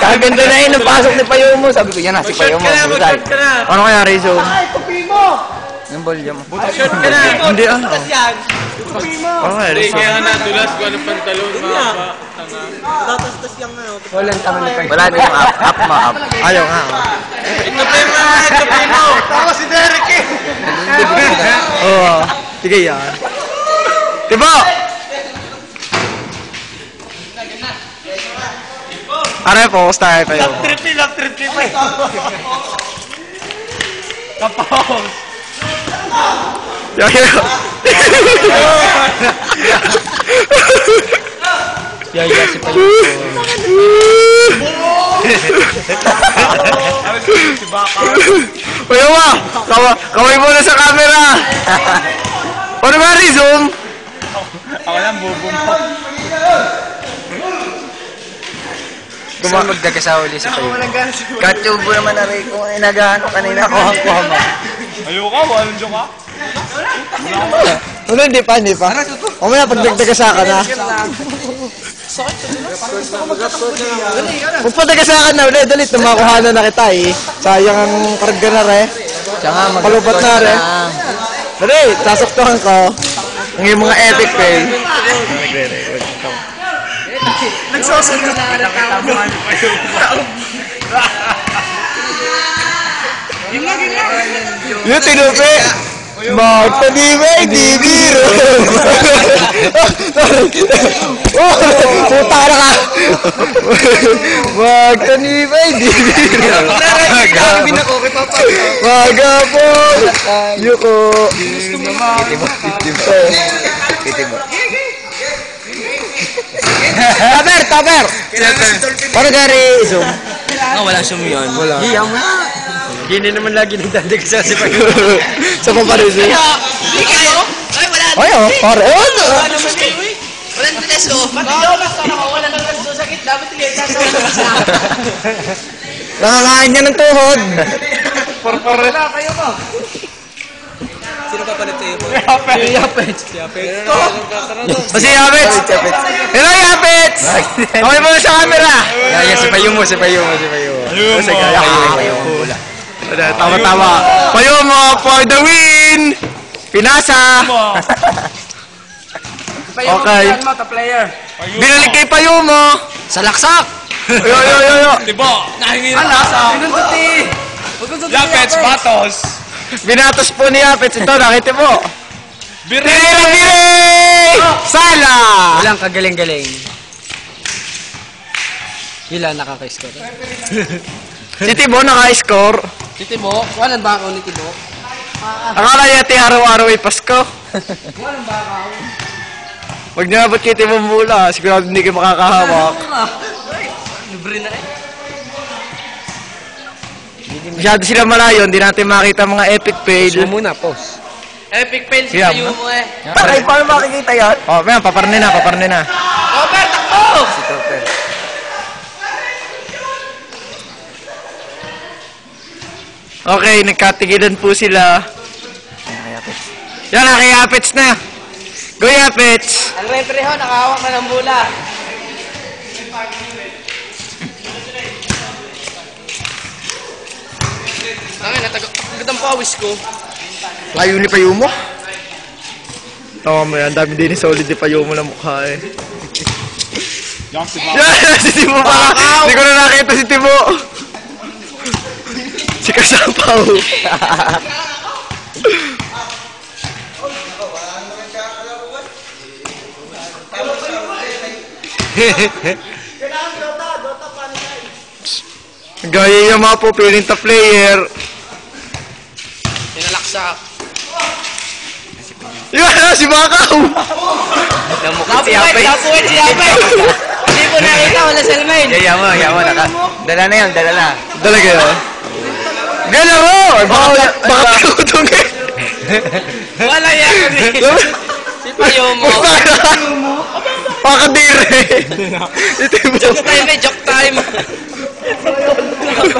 Kaganda na yun, napasok ni Payomo. Sabi ko, yan na, si Payomo. Ano kaya, Rizzo? Ay, tupi mo! Yung ball niya mo. Short ka na. Hindi ah. Tupi mo! Ano kaya, Hindi, Rizzo? kaya nga natulas ko ng pantalon, mga pa. Tatas-tas yung ano. Walang tama ni Payomo. Wala din yung up mo, up. Ayaw nga. Ito pa yung mga, ito pa yung mo. Tawa si Derek eh! Oo. Sige yan. Tibo! Ano yung focus tayo tayo? Lock trip eh. Kapos. Yo. Yaya si Payomo. Si Baka. Payomo! Kaway muna sa camera! Ano ba, Rizom? Ako lang, bubumpa. Gusto magdagasawa ulit si Payomo. Katsubo naman na rin kung inagano kanina ko ang kuha. Ayoko, walang joke ka. Ano, hindi pa. Mamaya pagdagdagasa ka na. Magpadagasa ka na ulit, dalit na makuhanan na kita eh. Sayang ang karga na rin. Palupat na rin. Dali, sasaktuhan ko. Ang yung mga epic fail. Nagsasalita na Yung tinupi. Magtanibay, di biro. Puta na ka. Magtanibay, di biro. Magapon. Yuko. Kitimo. Taber. Paano gari zoom? Walang zoom yun. Wala. Hiyaw mo na. Gini naman lagi nagdadagsa si Payomo. Sa paparizin. Hindi kayo? Ay, wala. Ay, oh, pare. Walang tres o. Pati daw, basta nakawala ng tres o sakit. Dapat liyan sa Nakakain niya ng tuhod. Por rin na, kayo mo. Sino pa palit sa'yo? Si Yapets. O si Yapets. Hello, Yapets. Okay mo sa camera. Kaya si Payomo. Sige, Payomo. Tama. Payomo for the win. Pinasa. Okay. Binalik kay Payomo. Sa laksak. Yo. Tibo, nahingi na nasa. Yapets, batos. Binatos po ni Yapets. Ito, nakita mo. Bire! Sala! Walang kagaling-galing. Ilan nakaka-score? Si Tibo naka-score. Si Tibo, walang bakaw ni Tibo. Akala yati araw-araw ay Pasko. Walang bakaw. Huwag niyo nabot kay Tibo mula. Sigurado hindi kayo makakahawak. Libre na eh. Masyado sila malayo. Hindi natin makita mga epic fail. Muna, pause. Epic fail si Yeah, Payomo eh. Paray, paano makikita yan? Oh, may paparni na. Topper, takbo! Okay, nagkatigilan po sila. Yan, nakiyapets na. Go, Yapets! Ang referee ho, nakahawak na ng bola. Tangin, natagod ang pawis ko. Layo ni Payomo. Tama mo yan, dami din ni solid ni Payomo na mukha eh. Si Tibo pala! Hindi ko na nakita si Tibo! Si Kasapaw! Gaya yung mga po, piling ta player. Pinalaksak. Yan! Si Bakaw! Napuwet si Yapet! Hindi po nakita, wala sa lamin. Yaman. Dala na yun. Talaga yun? Gala mo! Baka tutong eh! Wala yan kami. Si Payomo. Pakadire! Joke time.